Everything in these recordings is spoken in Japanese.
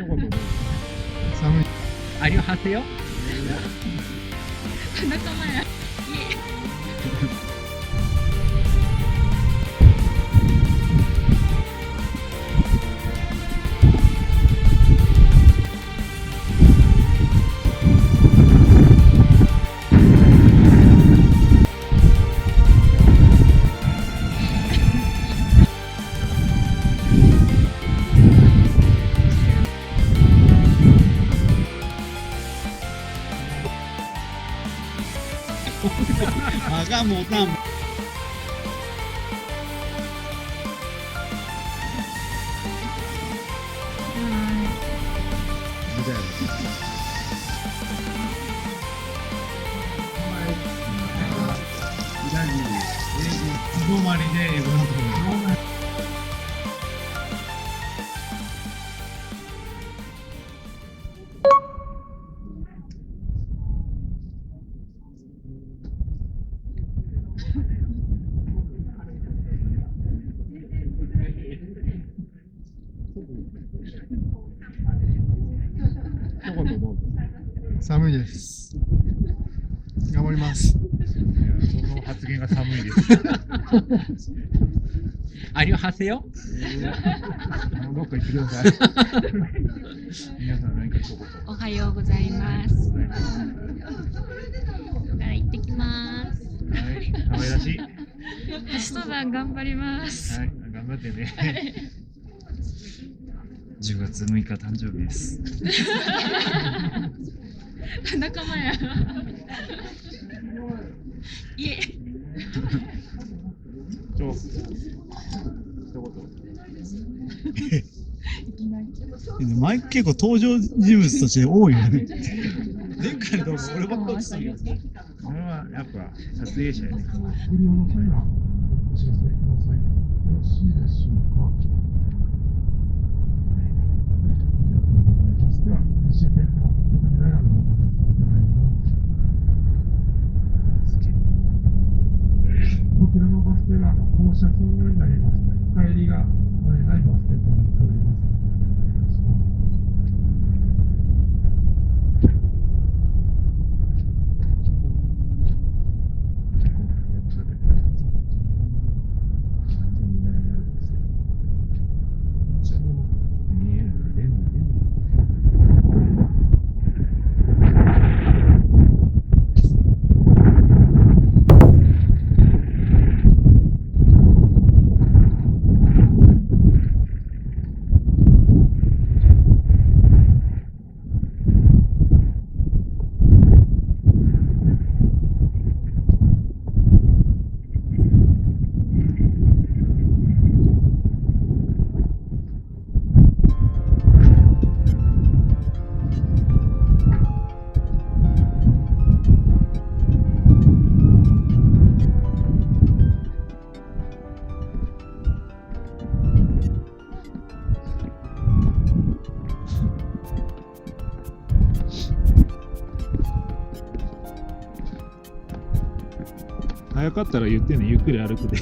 寒い。안녕하세요. 나까마야. 아가 못함. 이거 말이네 이거.寒いです。頑張ります。その発言が寒いです。안녕하세요. どっか行ってください。皆さん何か一言。おはようございます。行ってきます。はい、可愛らしい。橋登山頑張ります。はい、頑張ってね。10月6日誕生日です。仲間や。いえ。前結構登場人物として多いよね。前回の動画俺ばっかりしてるよ。これはやっぱ撮影者やね。こちらのバス停は放射線になります。帰りがないバス停となっております。早かったら言ってね、ゆっくり歩くで。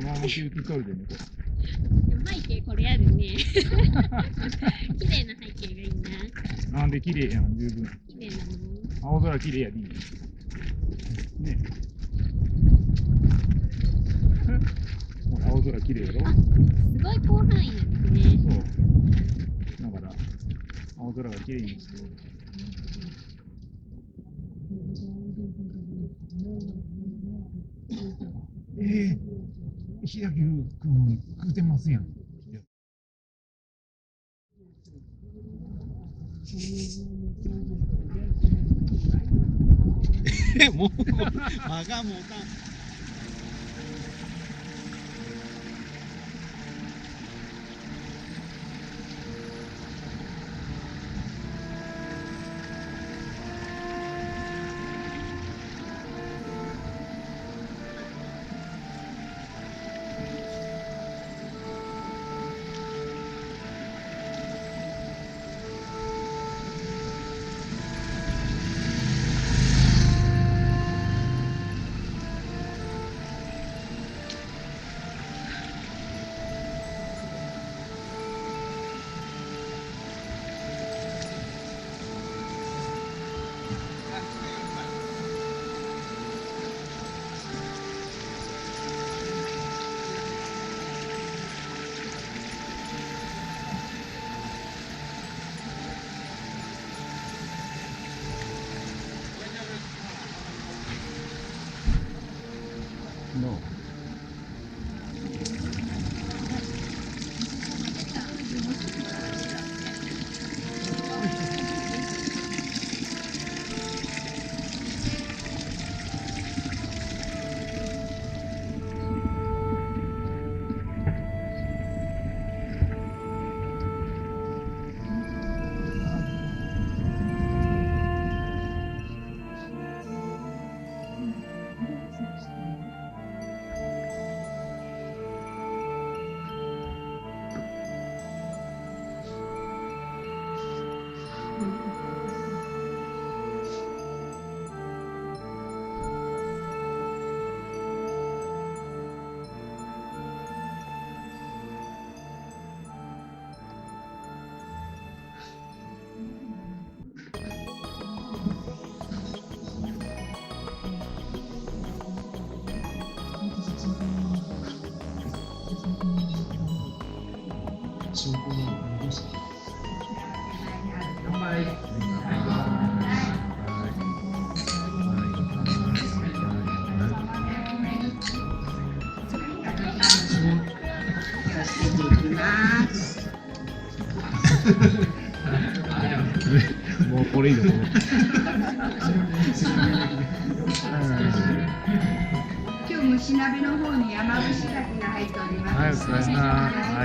のまま休憩取るでね。背景これやるね。綺麗な背景がいいな。なんで綺麗やん、十分。綺麗なの。青空綺麗やでいい。ね。ほら青空綺麗やろ。すごい広範囲なんですね。そう。だから、青空が綺麗にしてる。日焼くん食うてますやん。もう間が持たん。No. 証拠の戻し。乾杯。もうこれ以上。今日蒸し鍋の方に山伏牡蠣が入っております。はい、お疲れさん。は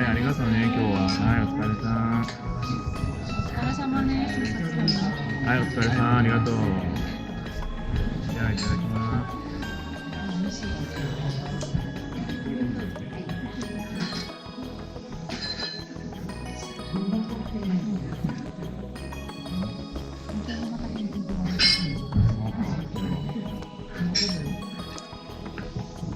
い、ありがとうね、今日は。はい、お疲れさん。お疲れ様です。はい、お疲れさん、ありがとう。じゃあ、いただきます。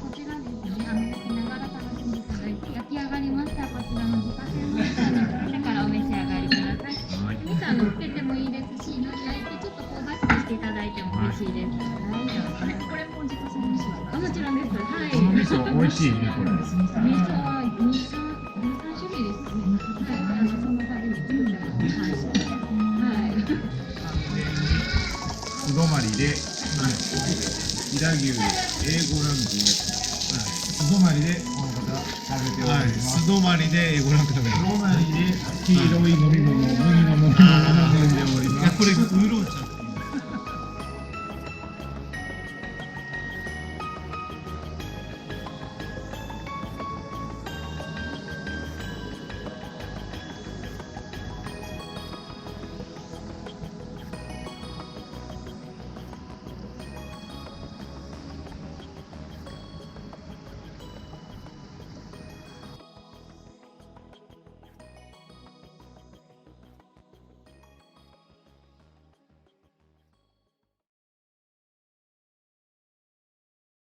こちらですね、見ながら楽しんでいただいて、焼き上がりましたこちらの自家製の味噌にこれからお召し上がりください。味噌つけてもいいですし、焼いてちょっと香ばしくしていただいても嬉しいです。はい、これも自家製の味噌ですか？もちろんです。はい。この味噌、美味しいね、これ。味噌は2、3種類ですね。はい、その度に作ってます。はい。素泊まりで、飛騨牛 A5 ランクを、素泊まりでこの方食べておりはい、ます。素泊まりで英語ランク食べる。素泊まりで黄色い飲み物、麦の飲み物を飲んでおりいや、ます。これウーロン茶。